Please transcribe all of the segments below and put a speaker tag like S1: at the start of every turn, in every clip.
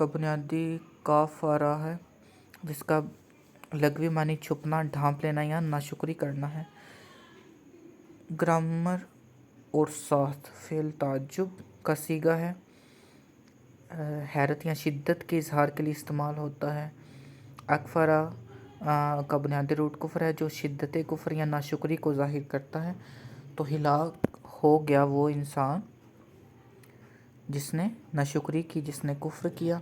S1: کا بنیادی کاف آ رہا ہے جس کا لغوی معنی چھپنا، ڈھانپ لینا یا ناشکری کرنا ہے۔ گرامر اور ساتھ فعل تعجب کا صیغہ ہے، حیرت یا شدت کے اظہار کے لیے استعمال ہوتا ہے۔ اکفرا کا بنیادی روٹ کفر ہے جو شدت کفر یا ناشکری کو ظاہر کرتا ہے، تو ہلاک ہو گیا وہ انسان جس نے ناشکری کی، جس نے کفر کیا۔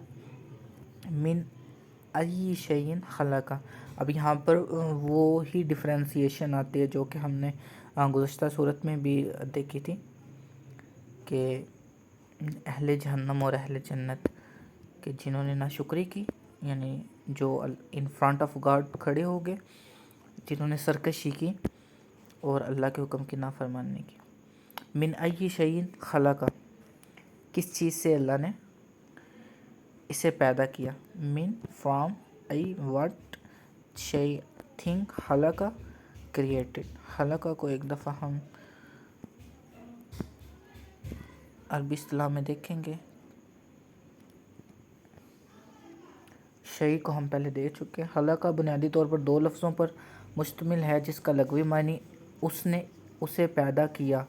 S1: من ای شیء خلق، اب یہاں پر وہی ڈفرینسیشن آتی ہے جو کہ ہم نے گزشتہ صورت میں بھی دیکھی تھی کہ اہل جہنم اور اہل جنت کہ جنہوں نے ناشکری کی، یعنی جو ان فرنٹ آف گاڈ کھڑے ہو گئے، جنہوں نے سرکشی کی اور اللہ کے حکم کی نافرمانی کی۔ من ای شیء خلق، کس چیز سے اللہ نے اسے پیدا کیا؟ من فرام ای واٹ شیء تھنگ خلق کریٹڈ۔ خلق کو ایک دفعہ ہم عربی اصطلاح میں دیکھیں گے، شیء کو ہم پہلے دے چکے۔ خلق بنیادی طور پر دو لفظوں پر مشتمل ہے جس کا لغوی معنی اس نے اسے پیدا کیا،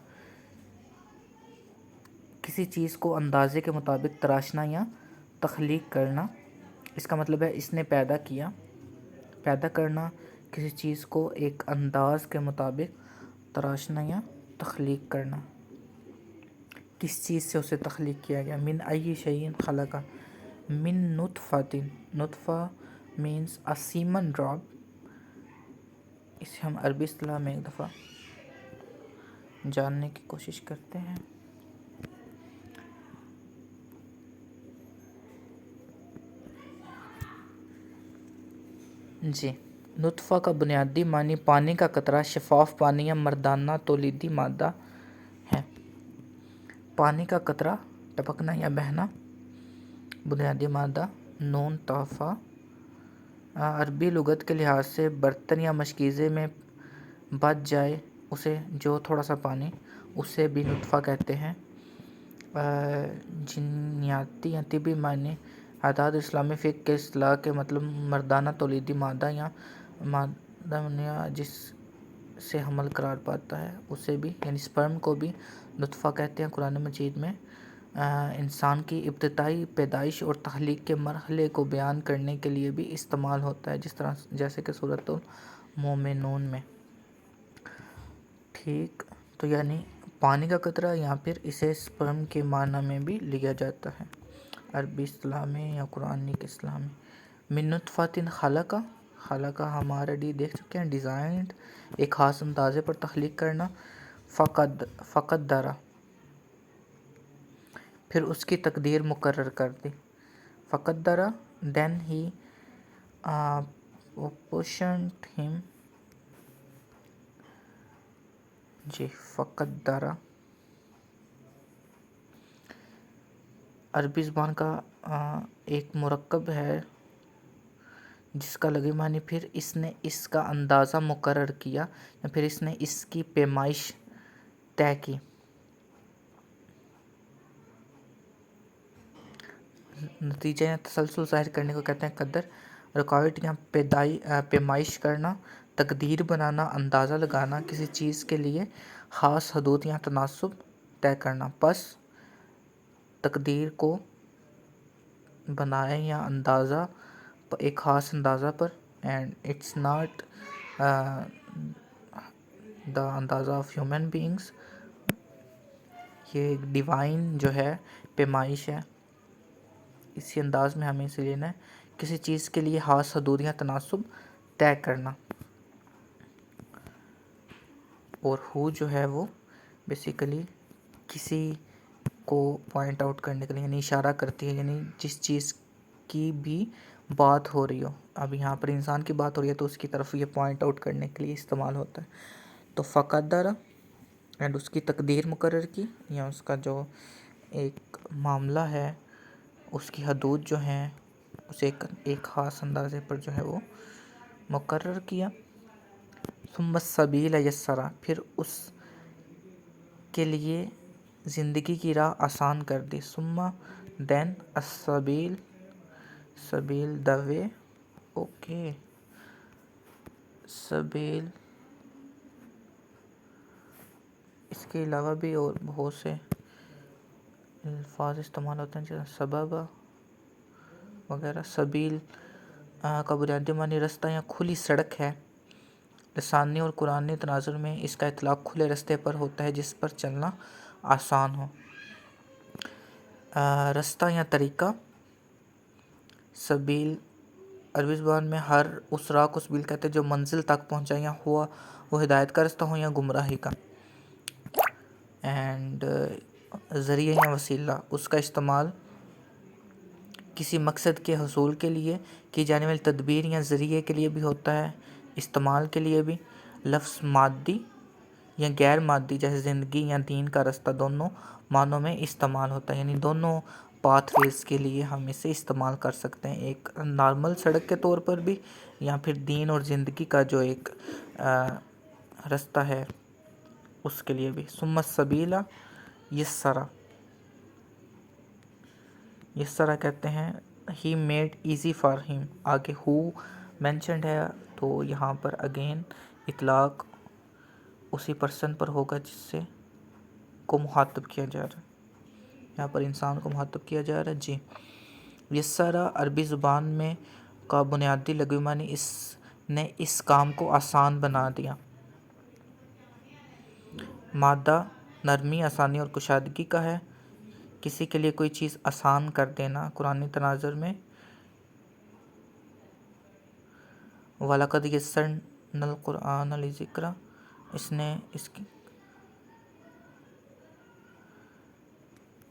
S1: کسی چیز کو اندازے کے مطابق تراشنا یا تخلیق کرنا۔ اس کا مطلب ہے اس نے پیدا کیا، پیدا کرنا کسی چیز کو ایک انداز کے مطابق تراشنا یا تخلیق کرنا۔ کس چیز سے اسے تخلیق کیا گیا؟ من ای شیء خلق، من نطفۃ، نطفہ مینس a semen drop۔ اسے ہم عربی اصطلاح میں ایک دفعہ جاننے کی کوشش کرتے ہیں۔ جی، نطفہ کا بنیادی معنی پانی کا قطرہ، شفاف پانی یا مردانہ تولیدی مادہ ہے۔ پانی کا قطرہ، ٹپکنا یا بہنا۔ بنیادی مادہ نون طافہ۔ عربی لغت کے لحاظ سے برتن یا مشکیزے میں بچ جائے اسے، جو تھوڑا سا پانی، اسے بھی نطفہ کہتے ہیں۔ جینیاتی یا طبی معنی اعداد اسلامی فقہ کے اصطلاح کے مطلب مردانہ تولیدی مادہ یا مادہ جس سے حمل قرار پاتا ہے اسے بھی، یعنی سپرم کو بھی نطفہ کہتے ہیں۔ قرآن مجید میں انسان کی ابتدائی پیدائش اور تخلیق کے مرحلے کو بیان کرنے کے لیے بھی استعمال ہوتا ہے، جس طرح جیسے کہ سورۃ المومنون میں۔ ٹھیک، تو یعنی پانی کا قطرہ یا پھر اسے سپرم کے معنی میں بھی لیا جاتا ہے عربی اصطلاح میں یا قرآنی کی اصطلاح میں۔ من نطفۃ خلق، خلق ہم آلریڈی دیکھ چکے ہیں، ڈیزائنڈ، ایک خاص اندازے پر تخلیق کرنا۔ فقدر، پھر اس کی تقدیر مقرر کر دی۔ فقدر then he apportioned him، جی فقدر عربی زبان کا ایک مرکب ہے جس کا لغوی معنی پھر اس نے اس کا اندازہ مقرر کیا یا پھر اس نے اس کی پیمائش طے کی۔ نتیجہ یا تسلسل ظاہر کرنے کو کہتے ہیں قدر۔ رکاوٹ یا پیمائش کرنا، تقدیر بنانا، اندازہ لگانا، کسی چیز کے لیے خاص حدود یا تناسب طے کرنا۔ پس تقدیر کو بنائے یا اندازہ ایک خاص اندازہ پر، اینڈ اٹس ناٹ دا اندازہ آف ہیومن بینگس، یہ ڈیوائن جو ہے پیمائش ہے، اسی انداز میں ہمیں اسے لینا ہے، کسی چیز کے لیے خاص حدود یا تناسب طے کرنا۔ اور ہو جو ہے وہ بیسیکلی کسی کو پوائنٹ آؤٹ کرنے کے لیے، یعنی اشارہ کرتی ہے، یعنی جس چیز کی بھی بات ہو رہی ہو، اب یہاں پر انسان کی بات ہو رہی ہے تو اس کی طرف یہ پوائنٹ آؤٹ کرنے کے لیے استعمال ہوتا ہے۔ تو فقدر اینڈ اس کی تقدیر مقرر کی، یا اس کا جو ایک معاملہ ہے اس کی حدود جو ہیں اسے ایک خاص اندازے پر جو ہے وہ مقرر کیا۔ ثم السبیل یسرا، پھر اس کے لیے زندگی کی راہ آسان کر دی۔ ثم then السبیل سبیل دا وے. اوکے. سبیل. اس کے علاوہ بھی اور بہت سے الفاظ استعمال ہوتے ہیں جیسے سبب وغیرہ. سبیل کا بنیادی معنی رستہ یا کھلی سڑک ہے. لسانی اور قرآنی تناظر میں اس کا اطلاق کھلے رستے پر ہوتا ہے جس پر چلنا آسان ہو. رستہ یا طریقہ. سبیل عربی زبان میں ہر اس راہ کو سبیل کہتے ہیں جو منزل تک پہنچائے، یا ہوا وہ ہدایت کا رستہ ہو یا گمراہی کا. اینڈ ذریعہ یا وسیلہ، اس کا استعمال کسی مقصد کے حصول کے لیے کی جانے والی تدبیر یا ذریعے کے لیے بھی ہوتا ہے. استعمال کے لیے بھی لفظ مادی یا غیر مادی جیسے زندگی یا دین کا رستہ دونوں معنوں میں استعمال ہوتا ہے، یعنی دونوں پاتھ ویز کے لیے ہم اسے استعمال کر سکتے ہیں، ایک نارمل سڑک کے طور پر بھی، یا پھر دین اور زندگی کا جو ایک رستہ ہے اس کے لیے بھی. ثم السبیل یسرا. یسرا کہتے ہیں ہی میڈ ایزی فار ہم. آگے ہو مینشنڈ ہے تو یہاں پر اگین اطلاق اسی پرسن پر ہوگا جس سے کو مخاطب کیا جا رہا ہے. یہاں پر انسان کو مخاطب کیا جا رہا ہے. جی. یسرا عربی زبان میں کا بنیادی لغوی معنی اس نے اس کام کو آسان بنا دیا. مادہ نرمی، آسانی اور کشادگی کا ہے. کسی کے لیے کوئی چیز آسان کر دینا. قرآنی تناظر میں وَلَقَدْ يَسَّرْنَا الْقُرْآنَ لِلذِّكْرِ، اس نے اس کی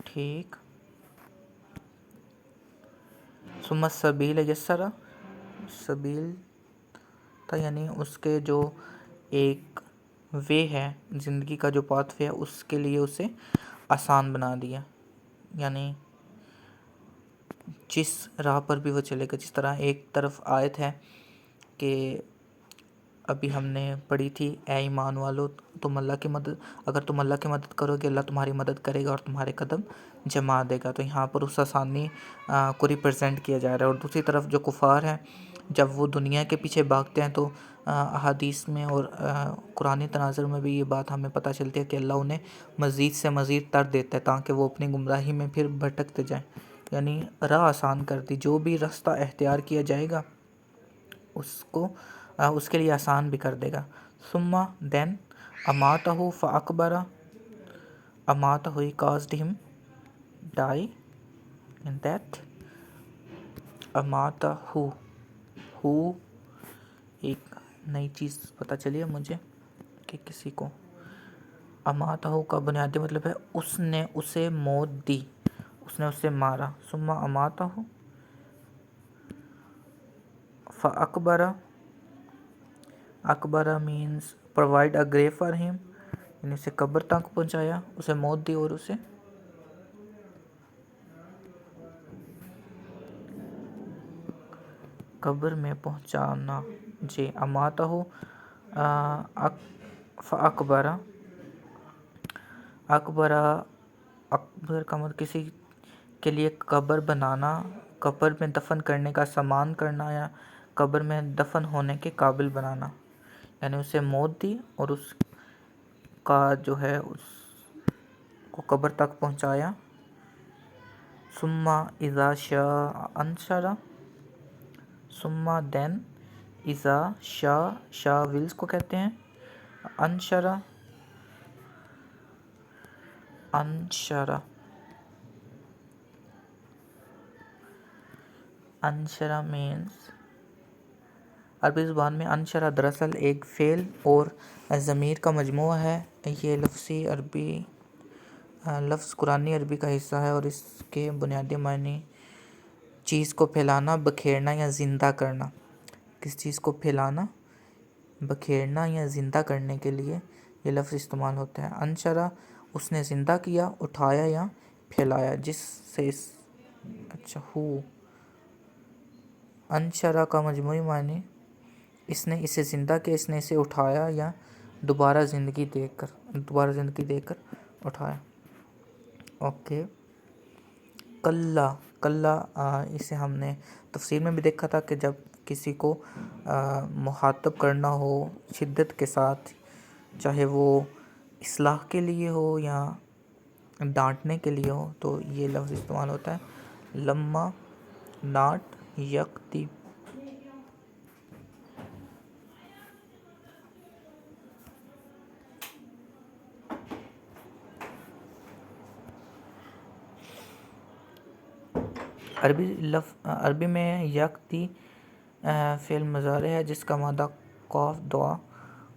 S1: ٹھیک. ثم السبیل یسرا. سبیل تھا یعنی اس کے جو ایک وے ہے، زندگی کا جو پاتھ وے ہے، اس کے لیے اسے آسان بنا دیا. یعنی جس راہ پر بھی وہ چلے گا، جس طرح ایک طرف آیت ہے کہ ابھی ہم نے پڑھی تھی، اے ایمان والو تم اللہ کی مدد، اگر تم اللہ کی مدد کرو گے اللہ تمہاری مدد کرے گا اور تمہارے قدم جما دے گا. تو یہاں پر اس آسانی کو ریپرزینٹ کیا جا رہا ہے. اور دوسری طرف جو کفار ہیں، جب وہ دنیا کے پیچھے بھاگتے ہیں تو احادیث میں اور قرآنی تناظر میں بھی یہ بات ہمیں پتہ چلتی ہے کہ اللہ انہیں مزید سے مزید تر دیتا ہے تاکہ وہ اپنی گمراہی میں پھر بھٹکتے جائیں. یعنی راہ آسان کر دی. جو بھی رستہ اختیار کیا جائے گا اس کے لیے آسان بھی کر دے گا. ثم دین اماتہ فاکبر. اماتہ ہی کازڈ ہم ڈائی ان دیتھ. اماتہ ہو ایک نئی چیز پتہ چلی ہے مجھے کہ کسی کو اماتہ کا بنیادی مطلب ہے اس نے اسے موت دی، اس نے اسے مارا. ثم اماتہ فاکبر. اکبر مینز پرووائڈ اے گریو فار ہم، یعنی اسے قبر تک پہنچایا، اسے موت دی اور اسے قبر میں پہنچانا. جی. اماتہ فاکبر. اکبر کا مطلب کسی کے لیے قبر بنانا، قبر میں دفن کرنے کا سامان کرنا، یا قبر میں دفن ہونے کے قابل بنانا. یعنی اسے موت دی اور اس کا جو ہے اس کو قبر تک پہنچایا. ثم اذا شاء انشر. ثم دین اذا شاء ولز کو کہتے ہیں. انشر مینز عربی زبان میں انشرہ دراصل ایک فعل اور ضمیر کا مجموعہ ہے. یہ لفظ قرآنی عربی کا حصہ ہے اور اس کے بنیادی معنی چیز کو پھیلانا، بکھیرنا یا زندہ کرنا. کس چیز کو پھیلانا، بکھیرنا یا زندہ کرنے کے لیے یہ لفظ استعمال ہوتا ہے. انشرہ اس نے زندہ کیا، اٹھایا یا پھیلایا. جس سے ہو انشرہ کا مجموعی معنی اس نے اسے زندہ کیا، اس نے اسے اٹھایا یا دوبارہ زندگی دے کر اٹھایا. اوکے. کلا کلا اسے ہم نے تفسیر میں بھی دیکھا تھا کہ جب کسی کو مخاطب کرنا ہو شدت کے ساتھ، چاہے وہ اصلاح کے لیے ہو یا ڈانٹنے کے لیے ہو، تو یہ لفظ استعمال ہوتا ہے لما ناٹ یکتی۔ عربی میں یکتی فعل مضارع ہے جس کا مادہ قاف دعا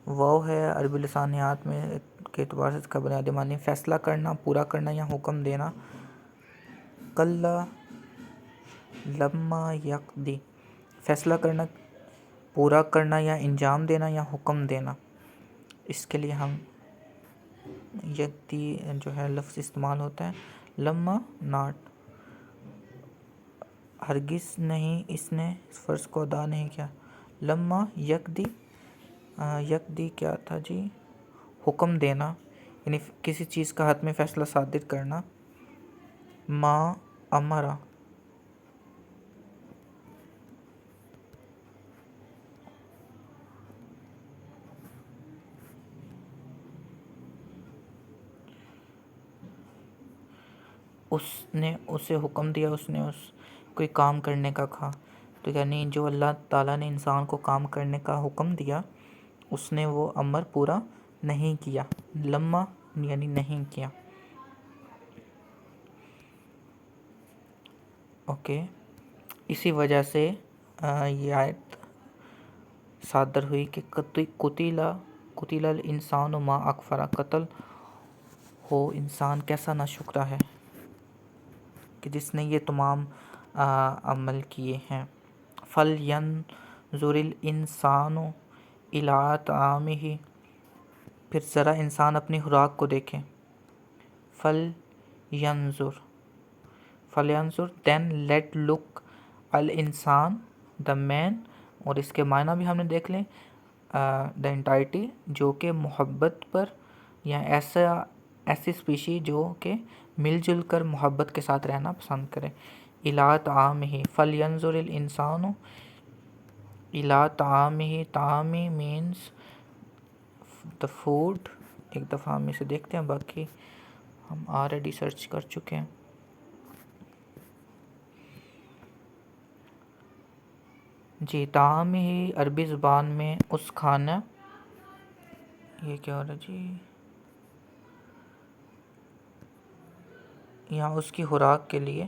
S1: واو ہے۔ عربی لسانیات میں کے اعتبار سے اس کا بنیادی معنی فیصلہ کرنا، پورا کرنا یا حکم دینا۔ کلا لما یقضی، فیصلہ کرنا، پورا کرنا یا انجام دینا یا حکم دینا۔ اس کے لیے ہم یکتی جو ہے لفظ استعمال ہوتا ہے۔ لما ناٹ، ہرگز نہیں اس نے اس فرض کو ادا نہیں کیا۔ لما یقضی، یقضی کیا تھا جی؟ حکم دینا، یعنی کسی چیز کا حد میں فیصلہ صادر کرنا۔ ما امرا، اس نے اسے حکم دیا، اس نے کوئی کام کرنے کا کہا، تو یعنی جو اللہ تعالیٰ نے انسان کو کام کرنے کا حکم دیا اس نے وہ امر پورا نہیں کیا۔ لما یعنی نہیں کیا۔ اوکے، اسی وجہ سے یہ آیت صادر ہوئی کہ قتل الانسان ما اکفر، قتل ہو انسان کیسا ناشکرا ہے کہ جس نے یہ تمام عمل کیے ہیں۔ فَلْيَنظُرِ الْإِنسَانُ إِلَىٰ طَعَامِهِ، پھر ذرا انسان اپنی خوراک کو دیکھے۔ فَلْيَنظُر then let look الانسان the man، اور اس کے معنی بھی ہم نے دیکھ لیں the entirety، جو کہ محبت پر یا ایسی اسپیشی جو کہ مل جل کر محبت کے ساتھ رہنا پسند کرے۔ اِلیٰ طعامہ، فَلْيَنظُرِ الْإِنسَانُ اِلیٰ طعامہ، طعام مینس the food۔ ایک دفعہ ہم اسے دیکھتے ہیں، باقی ہم آلریڈی سرچ کر چکے ہیں۔ جی، طعام ہی عربی زبان میں اس کھانا، یہ کیا ہو رہا ہے جی، یہاں اس کی خوراک کے لیے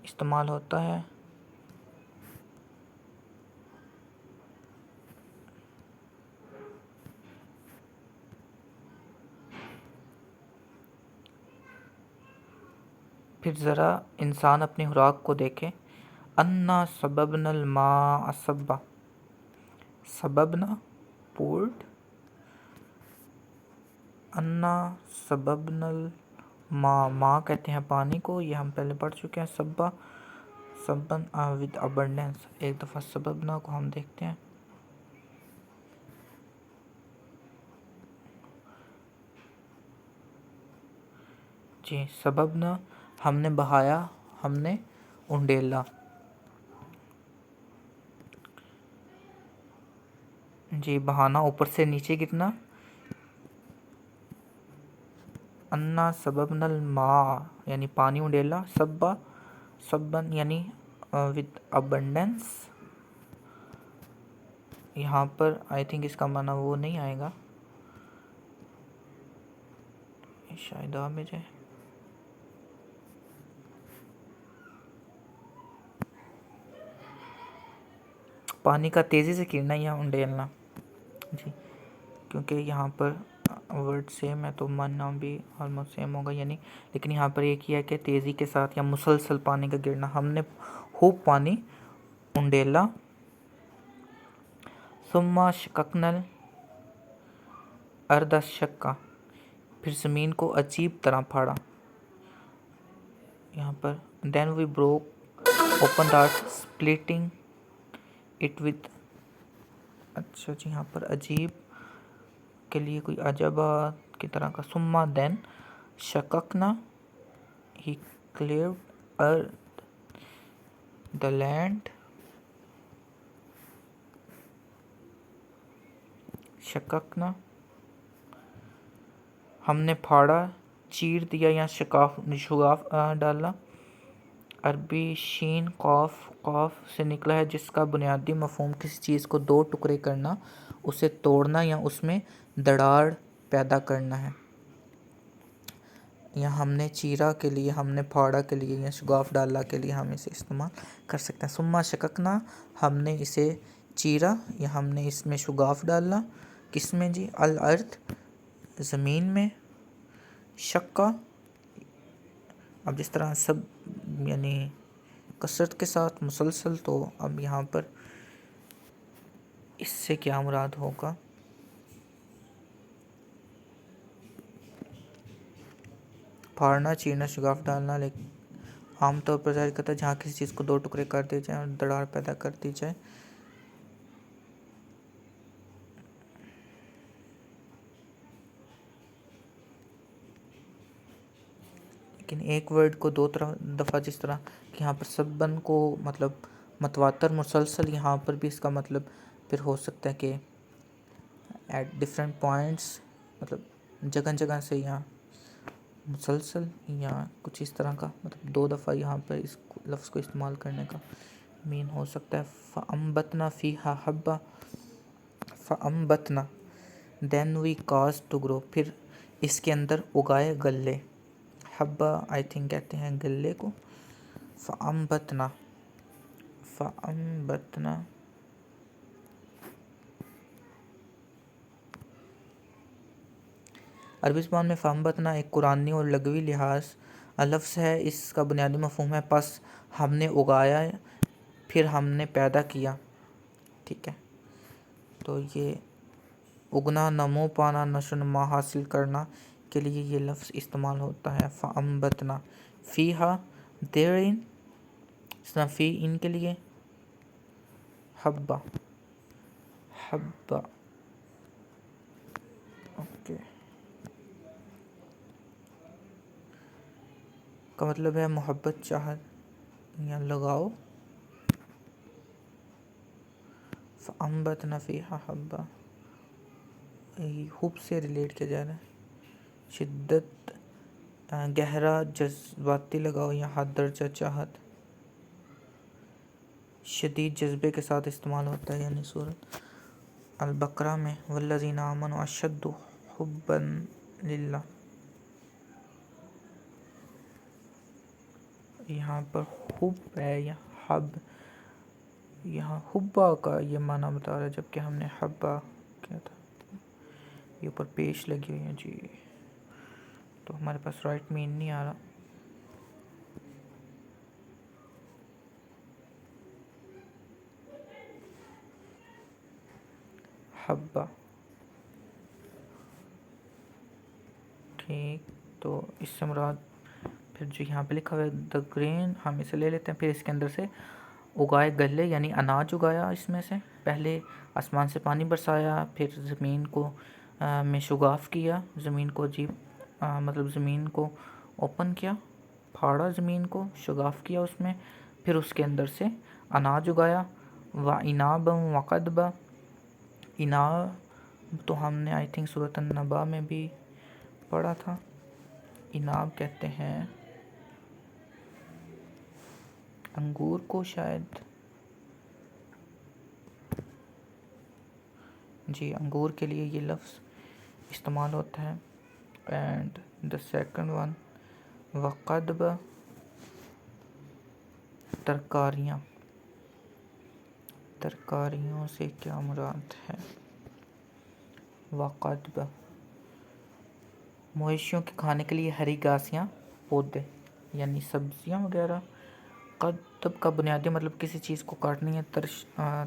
S1: استعمال ہوتا ہے۔ پھر ذرا انسان اپنی خوراک کو دیکھے۔ انا صببنا الماء صبا، صببنا پورڈ، انا صببنا الماء، ماء کہتے ہیں پانی کو، یہ ہم پہلے پڑھ چکے ہیں۔ صبا صبن ود ابنڈنس، ایک دفعہ صببنا کو ہم دیکھتے ہیں۔ جی، سببنا ہم نے بہایا، ہم نے انڈیلا۔ جی، بہانا اوپر سے نیچے کتنا، انا سببنا الماء یعنی پانی انڈیلا، سبا سبن یعنی ود ابنڈنس۔ یہاں پر آئی تھنک اس کا معنی وہ نہیں آئے گا، شاید آ میں جائے۔ پانی کا تیزی سے گرنا یا انڈیلنا، جی، کیونکہ یہاں پر ورڈ سیم ہے تو معنی بھی آلموسٹ سیم ہوگا، یعنی لیکن یہاں پر یہ کیا کہ تیزی کے ساتھ یا مسلسل پانی کا گرنا۔ ہم نے خوب پانی انڈیلا۔ ثم شققنا الارض شقا، پھر زمین کو عجیب طرح پھاڑا۔ یہاں پر then we broke open the earth splitting it with، اچھا جی، یہاں پر عجیب کے لیے کوئی عجبہ کی طرح کا۔ ثم then شققنا، he cleft earth the land, شککنا ہم نے پھاڑا، چیر دیا یا شگاف ڈالا. عربی شین قاف سے نکلا ہے، جس کا بنیادی مفہوم کسی چیز کو دو ٹکڑے کرنا، اسے توڑنا یا اس میں دراڑ پیدا کرنا ہے. یا ہم نے چیرا کے لیے، ہم نے پھاڑا کے لیے یا شگاف ڈالا کے لیے ہم اسے استعمال کر سکتے ہیں. ثم شققنا ہم نے اسے چیرا یا ہم نے اس میں شگاف ڈالا. کس میں جی؟ الارض زمین میں. شقہ اب جس طرح سب یعنی کثرت کے ساتھ مسلسل، تو اب یہاں پر اس سے کیا مراد ہوگا؟ پھاڑنا، چیرنا، شگاف ڈالنا. لیکن عام طور پر ظاہر کرتا ہے جہاں کسی چیز کو دو ٹکڑے کر دی جائیں اور دراڑ پیدا کر دی جائے. لیکن ایک ورڈ کو دو دفعہ، جس طرح کہ یہاں پر سبن کو مطلب متواتر مسلسل، یہاں پر بھی اس کا مطلب پھر ہو سکتا ہے کہ ایٹ ڈفرینٹ پوائنٹس، مطلب جگہ جگہ سے، یا مسلسل، یا کچھ اس طرح کا، مطلب دو دفعہ یہاں پر اس لفظ کو استعمال کرنے کا مین ہو سکتا ہے. فَأَنبَتْنَا فِيهَا حَبًّا فَأَنبَتْنَا then we caused to grow پھر اس کے اندر اگائے غلے. حبہ آئی تھنک کہتے ہیں غلے کو. فَأَنبَتْنَا عربی زبان میں فَأَنبَتْنَا ایک قرآنی اور لغوی لحاظ لفظ ہے. اس کا بنیادی مفہوم ہے پس ہم نے اگایا، پھر ہم نے پیدا کیا. ٹھیک ہے، تو یہ اگنا، نمو پانا، نشو و نما حاصل کرنا کے لیے یہ لفظ استعمال ہوتا ہے. فَأَنبَتْنَا فِيهَا therein، اس طرح فی ان کے لیے، حبہ اوکے کا مطلب ہے محبت، چاہت یا لگاؤ. فَأَنبَتْنَا فِيهَا حَبًّا حب سے ریلیٹ کیا جا رہا ہے. شدت، گہرا جذباتی لگاؤ یا حد درجہ چاہت، شدید جذبے کے ساتھ استعمال ہوتا ہے. یعنی سورۃ البقرہ میں والذین آمنوا اشد حبا للہ، یہاں پر حب ہے یا حب، یہاں حبا کا یہ معنی بتا رہا ہے، جبکہ ہم نے حبا کیا تھا. یہ اوپر پیش لگی ہوئی ہیں جی، تو ہمارے پاس رائٹ مین نہیں آ رہا. حبا ٹھیک، تو اس سے مراد پھر جو یہاں پہ لکھا ہوا ہے دا گرین، ہم اسے لے لیتے ہیں. پھر اس کے اندر سے اگائے غلے، یعنی اناج اگایا. اس میں سے پہلے آسمان سے پانی برسایا، پھر زمین کو میں شگاف کیا، زمین کو عجیب مطلب زمین کو اوپن کیا، پھاڑا زمین کو، شگاف کیا اس میں، پھر اس کے اندر سے اناج اگایا. وَإِنَابًا وَقَضْبًا، اناب تو ہم نے آئی تھنک سورۃ النبا میں بھی پڑھا تھا. اناب کہتے ہیں انگور کو شاید، جی انگور کے لیے یہ لفظ استعمال ہوتا ہے. اینڈ دا سیکنڈ ون وقدب، ترکاریوں سے کیا مراد ہے؟ وقدب مویشیوں کے کھانے کے لیے ہری گھاسیاں، پودے یعنی سبزیاں وغیرہ. قدب کا بنیادی مطلب کسی چیز کو کاٹنا یا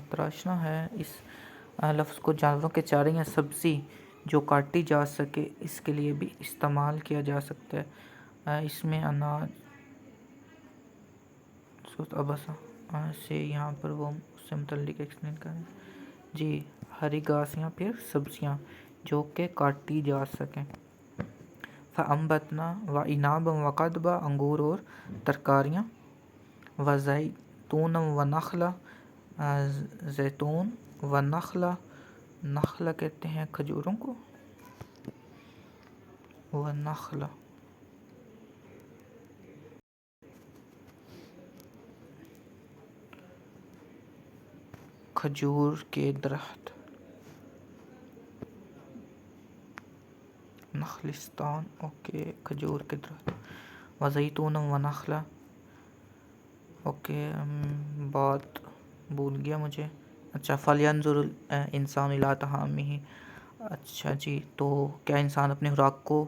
S1: تراشنا ہے. اس لفظ کو جانوروں کے چارے یا سبزی جو کاٹی جا سکے اس کے لیے بھی استعمال کیا جا سکتا ہے. اس میں اناج ابسا سے یہاں پر وہ اس سے متعلق ایکسپلین کریں جی. ہری گھاسیاں پھر سبزیاں جو کہ کاٹی جا سکیں. فَأَنبَتْنَا وَإِنَابًا وَقَضْبًا انگور اور ترکاریاں. زیتون و نخلا، زیتون و نخلا، نخلا کہتے ہیں کھجوروں کو، و نخلا کھجور کے درخت، نخلستان، اوکے کھجور کے درخت، و زیتون و نخلا، اوکے بات بھول گیا مجھے، اچھا فَلْيَنْظُرِ الْإِنسَانُ إِلَىٰ طَعَامِهِ، اچھا جی تو کیا انسان اپنے خوراک کو،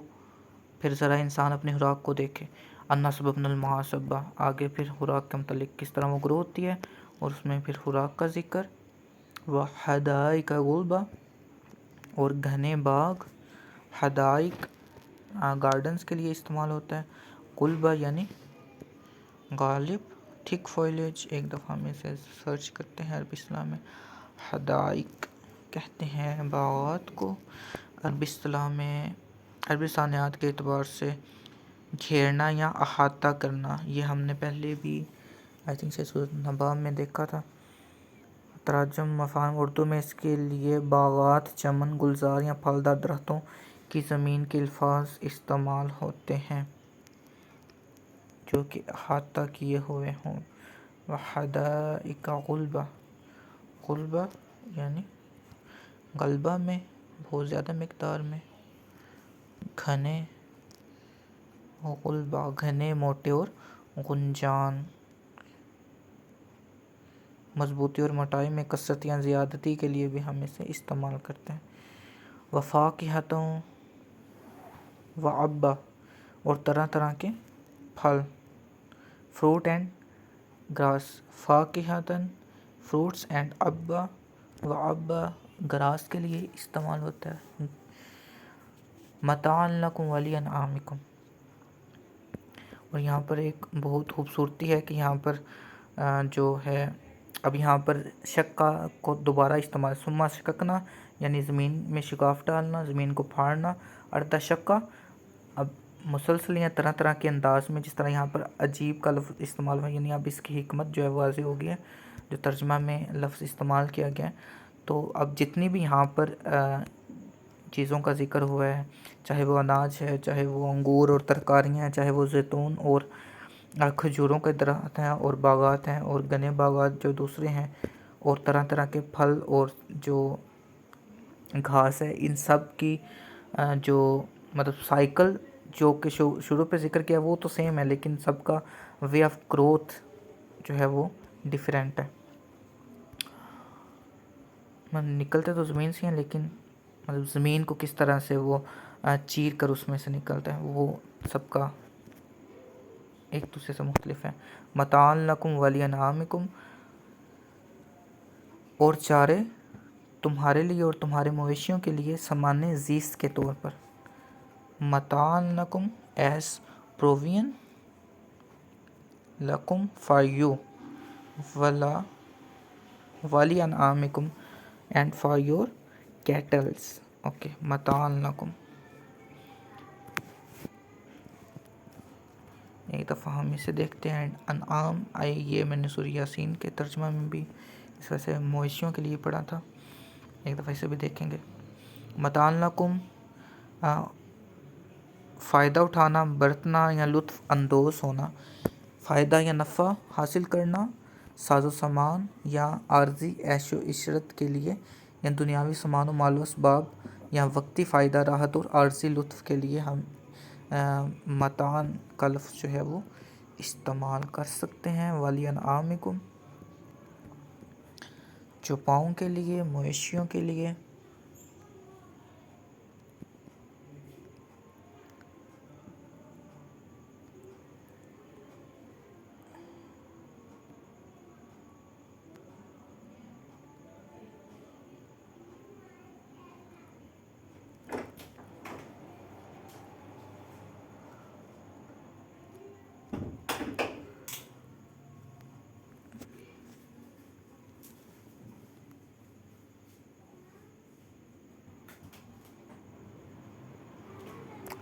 S1: پھر ذرا انسان اپنے خوراک کو دیکھے، اَنَّا صَبَبْنَا الْمَاءَ صَبًّا، آگے پھر خوراک کے متعلق کس طرح وہ گرو ہوتی ہے اور اس میں پھر خوراک کا ذکر، وَحَدَائِقَ غُلْبًا، اور گھنے باغ، حدائق گارڈنز کے لیے استعمال ہوتا ہے، غلبہ یعنی غالب، تھک فوائلیج، ایک دفعہ ہم اسے سرچ کرتے ہیں عربی اصطلاح میں، حدائق کہتے ہیں باغات کو، عربی اصطلاح میں عربی لسانیات کے اعتبار سے گھیرنا یا احاطہ کرنا، یہ ہم نے پہلے بھی آئی تھنک سے سورۃ نبا میں دیکھا تھا، تراجم مفاہیم اردو میں اس کے لیے باغات، چمن، گلزار یا پھلدار درختوں کی زمین کے الفاظ استعمال ہوتے ہیں جو کہ احاطہ کیے ہوئے ہوں، وحدائق غلبہ، غلبہ یعنی غلبہ میں، بہت زیادہ مقدار میں، گھنے، غلبہ گھنے، موٹے اور گنجان، مضبوطی اور موٹائی میں کثرت یا زیادتی کے لیے بھی ہم اسے استعمال کرتے ہیں، وفاکہۃ وابا، اور طرح طرح کے پھل، فروٹ اینڈ گراس، فاکہۃ فروٹس اینڈ ابا، وابا گراس کے لیے استعمال ہوتا ہے، متاعا لکم ولانعامکم، اور یہاں پر ایک بہت خوبصورتی ہے کہ یہاں پر جو ہے اب یہاں پر شقہ کو دوبارہ استعمال، ثم شققنا یعنی زمین میں شگاف ڈالنا، زمین کو پھاڑنا، اردا شقہ، اب مسلسل یا طرح طرح کے انداز میں، جس طرح یہاں پر عجیب کا لفظ استعمال ہوا، یعنی اب اس کی حکمت جو ہے واضح ہو گئی ہے، جو ترجمہ میں لفظ استعمال کیا گیا ہے، تو اب جتنی بھی یہاں پر چیزوں کا ذکر ہوا ہے، چاہے وہ اناج ہے، چاہے وہ انگور اور ترکاریاں ہیں، چاہے وہ زیتون اور کھجوروں کے درخت ہیں اور باغات ہیں اور گھنے باغات جو دوسرے ہیں اور طرح طرح کے پھل اور جو گھاس ہے، ان سب کی جو مطلب سائیکل جو کہ شروع پہ ذکر کیا وہ تو سیم ہے، لیکن سب کا وے آف گروتھ جو ہے وہ ڈیفرینٹ ہے، نکلتے تو زمین سے ہیں لیکن مطلب زمین کو کس طرح سے وہ چیر کر اس میں سے نکلتا ہے وہ سب کا ایک دوسرے سے مختلف ہے، متاعا لکم ولانعامکم، اور چارے تمہارے لیے اور تمہارے مویشیوں کے لیے سامان زیست کے طور پر، متاعا لکم ایز پروویژن، لکم فار یو، ولانعامکم and for your cattles, okay متاعا لکم، ایک دفعہ ہم اسے دیکھتے ہیں، انعام یہ میں نے سورہ یاسین کے ترجمہ میں بھی اس وجہ سے مویشیوں کے لیے پڑھا تھا، ایک دفعہ اسے بھی دیکھیں گے، متاعا لکم فائدہ اٹھانا، برتنا یا لطف اندوز ہونا، فائدہ یا نفع حاصل کرنا، ساز و سامان یا عارضی عیش و عشرت کے لیے یا دنیاوی سامان و مال و اسباب یا وقتی فائدہ، راحت اور عارضی لطف کے لیے ہم متاع کا لفظ جو ہے وہ استعمال کر سکتے ہیں، ولانعامکم چوپاؤں کے لیے، مویشیوں کے لیے،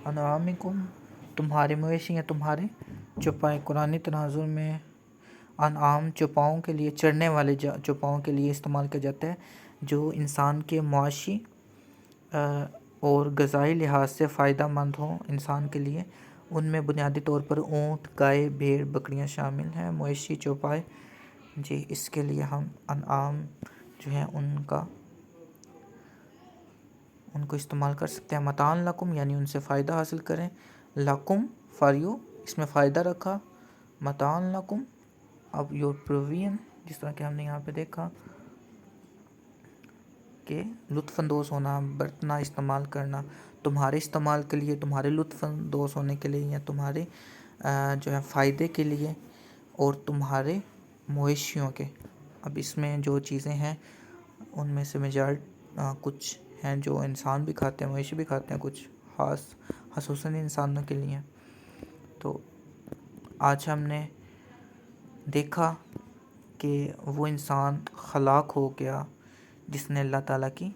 S1: انعامکم تمہارے مویشی یا تمہارے چوپائے، قرآنی تناظر میں انعام چوپاؤں کے لیے، چرنے والے چوپاؤں کے لیے استعمال کیا جاتا ہے، جو انسان کے معاشی اور غذائی لحاظ سے فائدہ مند ہوں انسان کے لیے۔ ان میں بنیادی طور پر اونٹ، گائے، بھیڑ، بکریاں شامل ہیں۔ مویشی چوپائے، جی اس کے لیے ہم انعام جو ہیں ان کو استعمال کر سکتے ہیں۔ متاع لکم یعنی ان سے فائدہ حاصل کریں۔ لکم فار یو، اس میں فائدہ رکھا۔ متاع لکم، اب یور پرووین، جس طرح کہ ہم نے یہاں پہ دیکھا کہ لطف اندوز ہونا، برتنا، استعمال کرنا، تمہارے استعمال کے لیے، تمہارے لطف اندوز ہونے کے لیے، یا تمہارے جو ہے فائدے کے لیے، اور تمہارے مویشیوں کے۔ اب اس میں جو چیزیں ہیں ان میں سے کچھ ہیں جو انسان بھی کھاتے ہیں، مویشی بھی کھاتے ہیں، کچھ خصوصاً انسانوں کے لیے۔ تو آج ہم نے دیکھا کہ وہ انسان ہلاک ہو گیا جس نے اللہ تعالیٰ کی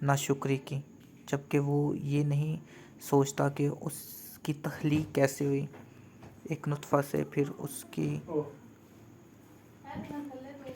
S1: ناشکری کی، جبکہ وہ یہ نہیں سوچتا کہ اس کی تخلیق کیسے ہوئی، ایک نطفہ سے، پھر اس کی